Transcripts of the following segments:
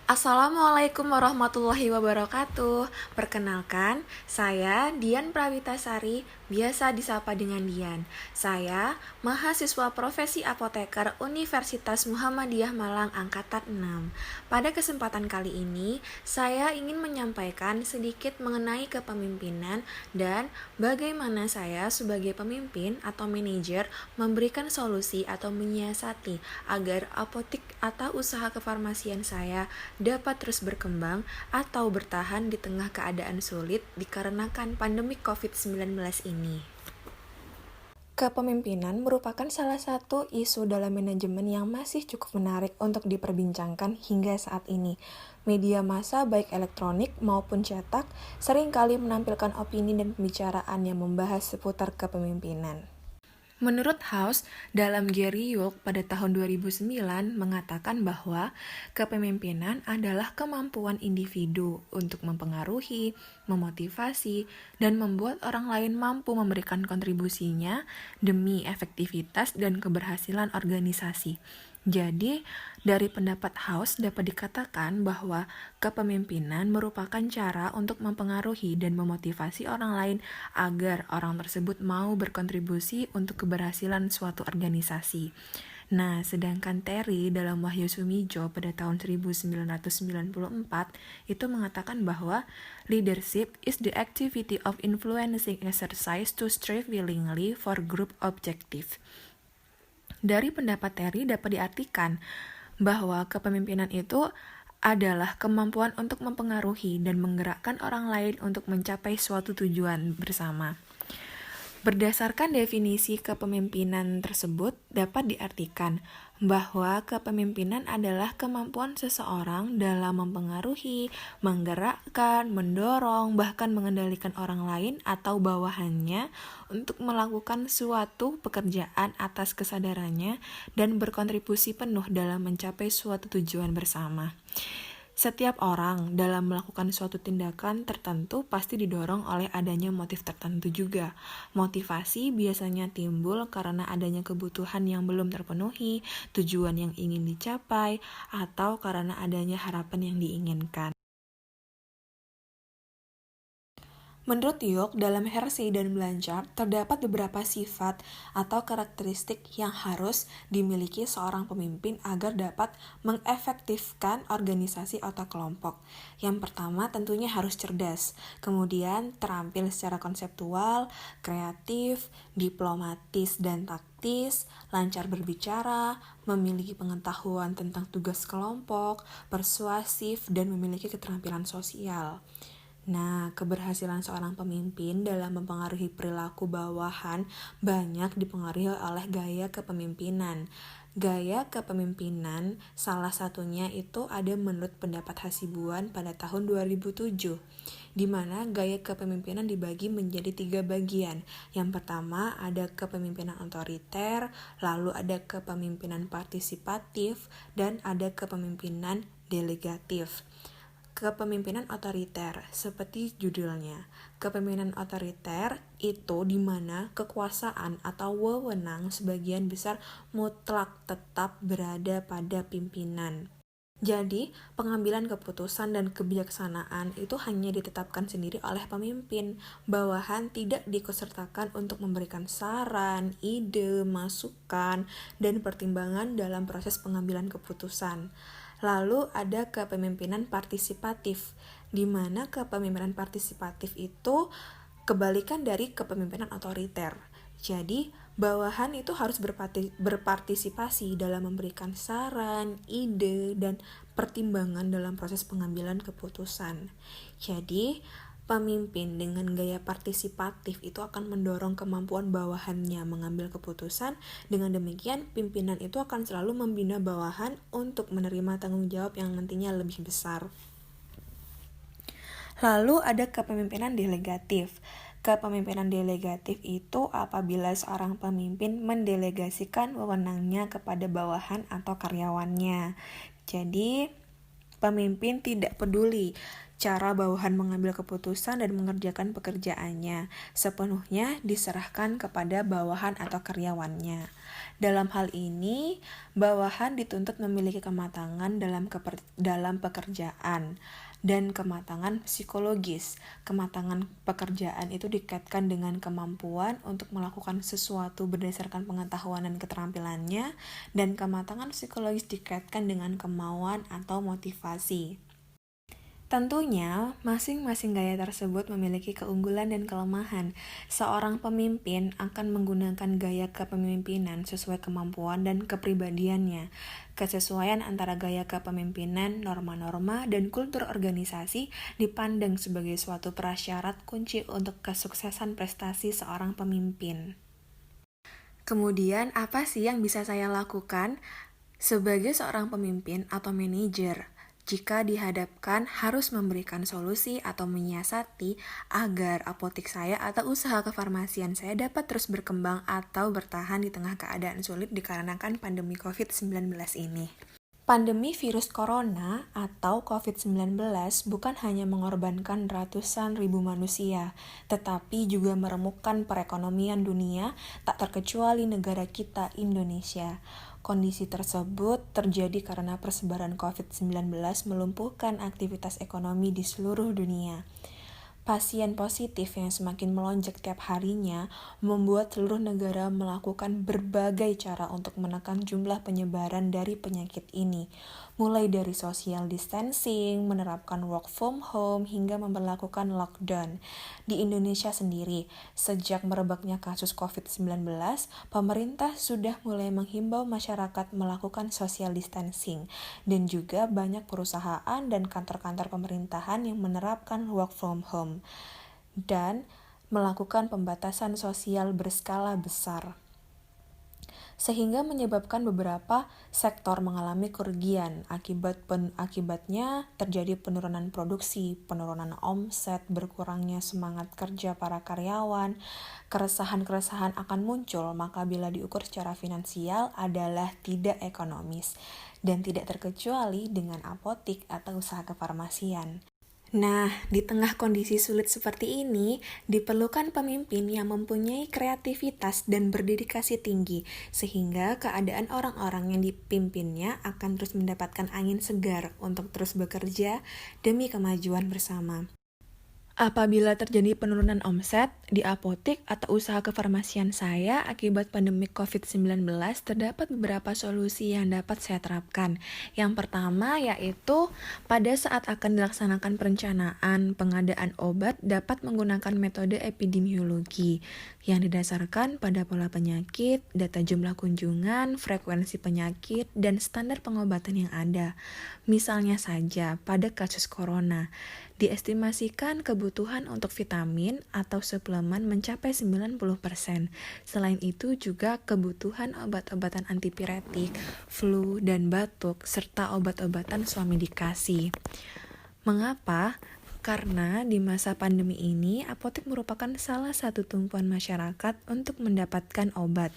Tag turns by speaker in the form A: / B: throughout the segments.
A: Assalamualaikum warahmatullahi wabarakatuh. Perkenalkan, saya Dian Prawitasari, biasa disapa dengan Dian. Saya mahasiswa profesi apoteker Universitas Muhammadiyah Malang Angkatan 6. Pada kesempatan kali ini, saya ingin menyampaikan sedikit mengenai kepemimpinan dan bagaimana saya sebagai pemimpin atau manajer memberikan solusi atau menyiasati agar apotik atau usaha kefarmasian saya dapat terus berkembang atau bertahan di tengah keadaan sulit dikarenakan pandemi COVID-19 ini. Kepemimpinan merupakan salah satu isu dalam manajemen yang masih cukup menarik untuk diperbincangkan hingga saat ini. Media massa baik elektronik maupun cetak seringkali menampilkan opini dan pembicaraan yang membahas seputar kepemimpinan. Menurut House, dalam Gary York pada tahun 2009 mengatakan bahwa kepemimpinan adalah kemampuan individu untuk mempengaruhi, memotivasi, dan membuat orang lain mampu memberikan kontribusinya demi efektivitas dan keberhasilan organisasi. Jadi, dari pendapat House dapat dikatakan bahwa kepemimpinan merupakan cara untuk mempengaruhi dan memotivasi orang lain agar orang tersebut mau berkontribusi untuk keberhasilan suatu organisasi. Nah, sedangkan Terry dalam Wahyu Sumijo pada tahun 1994 itu mengatakan bahwa leadership is the activity of influencing exercise to strive willingly for group objective. Dari pendapat Terry dapat diartikan bahwa kepemimpinan itu adalah kemampuan untuk mempengaruhi dan menggerakkan orang lain untuk mencapai suatu tujuan bersama. Berdasarkan definisi kepemimpinan tersebut dapat diartikan bahwa kepemimpinan adalah kemampuan seseorang dalam mempengaruhi, menggerakkan, mendorong, bahkan mengendalikan orang lain atau bawahannya untuk melakukan suatu pekerjaan atas kesadarannya dan berkontribusi penuh dalam mencapai suatu tujuan bersama. Setiap orang dalam melakukan suatu tindakan tertentu pasti didorong oleh adanya motif tertentu juga. Motivasi biasanya timbul karena adanya kebutuhan yang belum terpenuhi, tujuan yang ingin dicapai, atau karena adanya harapan yang diinginkan. Menurut York, dalam Hersey dan Blanchard, terdapat beberapa sifat atau karakteristik yang harus dimiliki seorang pemimpin agar dapat mengefektifkan organisasi atau kelompok. Yang pertama tentunya harus cerdas, kemudian terampil secara konseptual, kreatif, diplomatis dan taktis, lancar berbicara, memiliki pengetahuan tentang tugas kelompok, persuasif, dan memiliki keterampilan sosial. Nah, keberhasilan seorang pemimpin dalam mempengaruhi perilaku bawahan banyak dipengaruhi oleh gaya kepemimpinan. Gaya kepemimpinan salah satunya itu ada menurut pendapat Hasibuan pada tahun 2007, di mana gaya kepemimpinan dibagi menjadi 3 bagian. Yang pertama ada kepemimpinan otoriter, lalu ada kepemimpinan partisipatif, dan ada kepemimpinan delegatif. Kepemimpinan otoriter, seperti judulnya. Kepemimpinan otoriter itu di mana kekuasaan atau wewenang sebagian besar mutlak tetap berada pada pimpinan. Jadi, pengambilan keputusan dan kebijaksanaan itu hanya ditetapkan sendiri oleh pemimpin. Bawahan tidak diikutsertakan untuk memberikan saran, ide, masukan, dan pertimbangan dalam proses pengambilan keputusan. Lalu ada kepemimpinan partisipatif, di mana kepemimpinan partisipatif itu kebalikan dari kepemimpinan otoriter. Jadi, bawahan itu harus berpartisipasi dalam memberikan saran, ide, dan pertimbangan dalam proses pengambilan keputusan. Jadi, pemimpin dengan gaya partisipatif itu akan mendorong kemampuan bawahannya mengambil keputusan. Dengan demikian, pimpinan itu akan selalu membina bawahan untuk menerima tanggung jawab yang nantinya lebih besar. Lalu ada kepemimpinan delegatif. Kepemimpinan delegatif itu apabila seorang pemimpin mendelegasikan wewenangnya kepada bawahan atau karyawannya. Jadi, pemimpin tidak peduli Cara bawahan mengambil keputusan dan mengerjakan pekerjaannya sepenuhnya diserahkan kepada bawahan atau karyawannya. Dalam hal ini, bawahan dituntut memiliki kematangan dalam pekerjaan dan kematangan psikologis. Kematangan pekerjaan itu dikaitkan dengan kemampuan untuk melakukan sesuatu berdasarkan pengetahuan dan keterampilannya, dan kematangan psikologis dikaitkan dengan kemauan atau motivasi. Tentunya, masing-masing gaya tersebut memiliki keunggulan dan kelemahan. Seorang pemimpin akan menggunakan gaya kepemimpinan sesuai kemampuan dan kepribadiannya. Kesesuaian antara gaya kepemimpinan, norma-norma, dan kultur organisasi dipandang sebagai suatu prasyarat kunci untuk kesuksesan prestasi seorang pemimpin. Kemudian, apa sih yang bisa saya lakukan sebagai seorang pemimpin atau manajer jika dihadapkan harus memberikan solusi atau menyiasati agar apotik saya atau usaha kefarmasian saya dapat terus berkembang atau bertahan di tengah keadaan sulit dikarenakan pandemi COVID-19 ini? Pandemi virus corona atau COVID-19 bukan hanya mengorbankan ratusan ribu manusia, tetapi juga meremukkan perekonomian dunia, tak terkecuali negara kita, Indonesia. Kondisi tersebut terjadi karena persebaran COVID-19 melumpuhkan aktivitas ekonomi di seluruh dunia. Pasien positif yang semakin melonjak tiap harinya membuat seluruh negara melakukan berbagai cara untuk menekan jumlah penyebaran dari penyakit ini, mulai dari social distancing, menerapkan work from home, hingga memperlakukan lockdown. Di Indonesia sendiri, sejak merebaknya kasus COVID-19, pemerintah sudah mulai menghimbau masyarakat melakukan social distancing, dan juga banyak perusahaan dan kantor-kantor pemerintahan yang menerapkan work from home dan melakukan pembatasan sosial berskala besar, sehingga menyebabkan beberapa sektor mengalami kerugian. Akibatnya terjadi penurunan produksi, penurunan omset, berkurangnya semangat kerja para karyawan. Keresahan-keresahan akan muncul, maka bila diukur secara finansial adalah tidak ekonomis, dan tidak terkecuali dengan apotik atau usaha kefarmasian. Nah, di tengah kondisi sulit seperti ini, diperlukan pemimpin yang mempunyai kreativitas dan berdedikasi tinggi, sehingga keadaan orang-orang yang dipimpinnya akan terus mendapatkan angin segar untuk terus bekerja demi kemajuan bersama. Apabila terjadi penurunan omset di apotik atau usaha kefarmasian saya akibat pandemi COVID-19, terdapat beberapa solusi yang dapat saya terapkan. Yang pertama yaitu pada saat akan dilaksanakan perencanaan pengadaan obat dapat menggunakan metode epidemiologi yang didasarkan pada pola penyakit, data jumlah kunjungan, frekuensi penyakit, dan standar pengobatan yang ada. Misalnya saja pada kasus corona, diestimasikan kebutuhan untuk vitamin atau suplemen mencapai 90%. Selain itu juga kebutuhan obat-obatan antipiretik, flu, dan batuk, serta obat-obatan swamedikasi. Mengapa? Karena di masa pandemi ini, apotek merupakan salah satu tumpuan masyarakat untuk mendapatkan obat.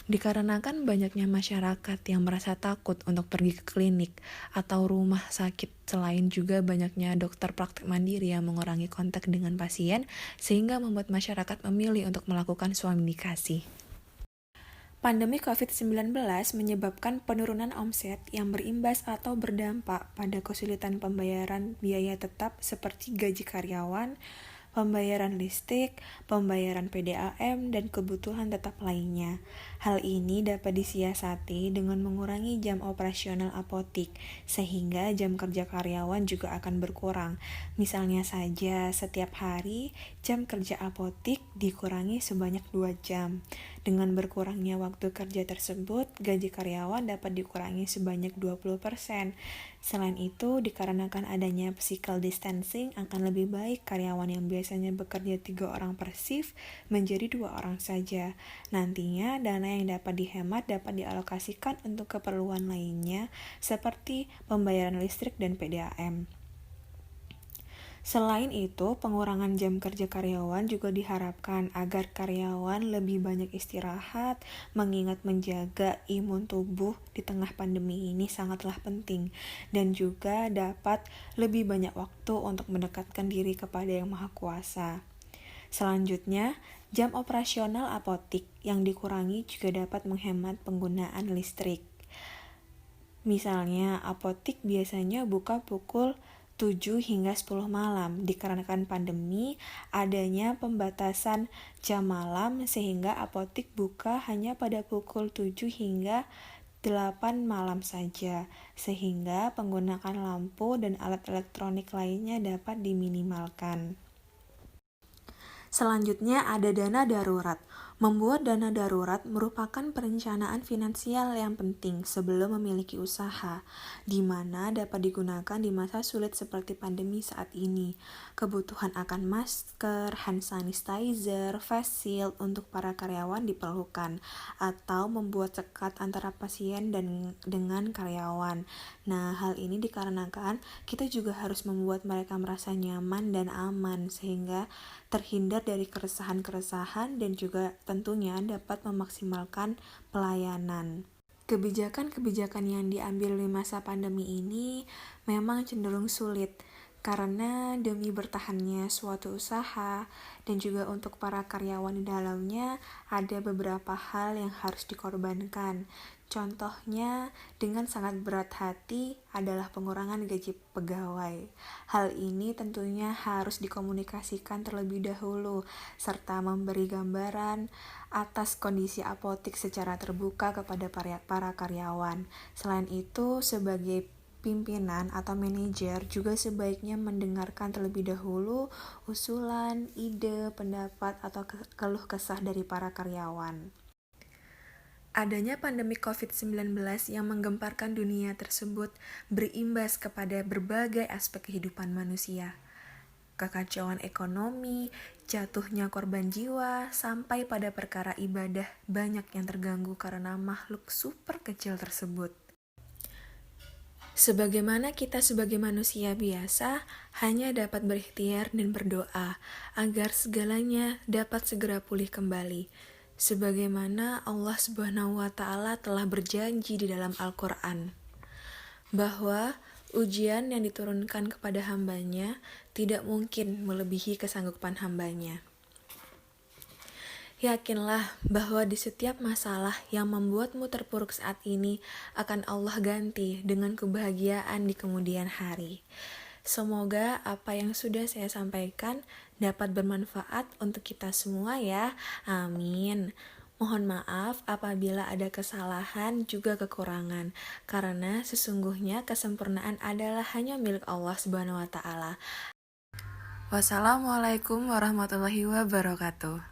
A: Dikarenakan banyaknya masyarakat yang merasa takut untuk pergi ke klinik atau rumah sakit, selain juga banyaknya dokter praktik mandiri yang mengurangi kontak dengan pasien, sehingga membuat masyarakat memilih untuk melakukan swamedikasi. Pandemi COVID-19 menyebabkan penurunan omset yang berimbas atau berdampak pada kesulitan pembayaran biaya tetap seperti gaji karyawan, pembayaran listrik, pembayaran PDAM, dan kebutuhan tetap lainnya. Hal ini dapat disiasati dengan mengurangi jam operasional apotik, sehingga jam kerja karyawan juga akan berkurang. Misalnya saja, setiap hari jam kerja apotik dikurangi sebanyak 2 jam. Dengan berkurangnya waktu kerja tersebut, gaji karyawan dapat dikurangi sebanyak 20%. Selain itu, dikarenakan adanya physical distancing, akan lebih baik karyawan yang biasanya bekerja 3 orang per shift menjadi 2 orang saja. Nantinya, dana yang dapat dihemat dapat dialokasikan untuk keperluan lainnya, seperti pembayaran listrik dan PDAM. Selain itu, pengurangan jam kerja karyawan juga diharapkan agar karyawan lebih banyak istirahat, mengingat menjaga imun tubuh di tengah pandemi ini sangatlah penting, dan juga dapat lebih banyak waktu untuk mendekatkan diri kepada Yang Maha Kuasa. Selanjutnya, jam operasional apotik yang dikurangi juga dapat menghemat penggunaan listrik. Misalnya, apotik biasanya buka pukul 7 hingga 10 malam. Dikarenakan pandemi, adanya pembatasan jam malam sehingga apotik buka hanya pada pukul 7 hingga 8 malam saja, sehingga penggunaan lampu dan alat elektronik lainnya dapat diminimalkan. Selanjutnya ada dana darurat. Membuat dana darurat merupakan perencanaan finansial yang penting sebelum memiliki usaha, di mana dapat digunakan di masa sulit seperti pandemi saat ini. Kebutuhan akan masker, hand sanitizer, face shield untuk para karyawan diperlukan, atau membuat sekat antara pasien dan dengan karyawan. Nah, hal ini dikarenakan kita juga harus membuat mereka merasa nyaman dan aman, sehingga terhindar dari keresahan-keresahan dan juga tentunya dapat memaksimalkan pelayanan. Kebijakan-kebijakan yang diambil di masa pandemi ini memang cenderung sulit karena demi bertahannya suatu usaha dan juga untuk para karyawan di dalamnya ada beberapa hal yang harus dikorbankan. Contohnya, dengan sangat berat hati adalah pengurangan gaji pegawai. Hal ini tentunya harus dikomunikasikan terlebih dahulu, serta memberi gambaran atas kondisi apotik secara terbuka kepada para karyawan. Selain itu, sebagai pimpinan atau manajer juga sebaiknya mendengarkan terlebih dahulu usulan, ide, pendapat, atau keluh kesah dari para karyawan. Adanya pandemi COVID-19 yang menggemparkan dunia tersebut berimbas kepada berbagai aspek kehidupan manusia. Kekacauan ekonomi, jatuhnya korban jiwa, sampai pada perkara ibadah banyak yang terganggu karena makhluk super kecil tersebut. Sebagaimana kita sebagai manusia biasa hanya dapat berikhtiar dan berdoa agar segalanya dapat segera pulih kembali. Sebagaimana Allah Subhanahu wa Ta'ala telah berjanji di dalam Al-Quran bahwa ujian yang diturunkan kepada hambanya tidak mungkin melebihi kesanggupan hambanya. Yakinlah bahwa di setiap masalah yang membuatmu terpuruk saat ini akan Allah ganti dengan kebahagiaan di kemudian hari. Semoga apa yang sudah saya sampaikan dapat bermanfaat untuk kita semua ya. Amin. Mohon maaf apabila ada kesalahan juga kekurangan, karena sesungguhnya kesempurnaan adalah hanya milik Allah Subhanahu wa Ta'ala. Wassalamualaikum warahmatullahi wabarakatuh.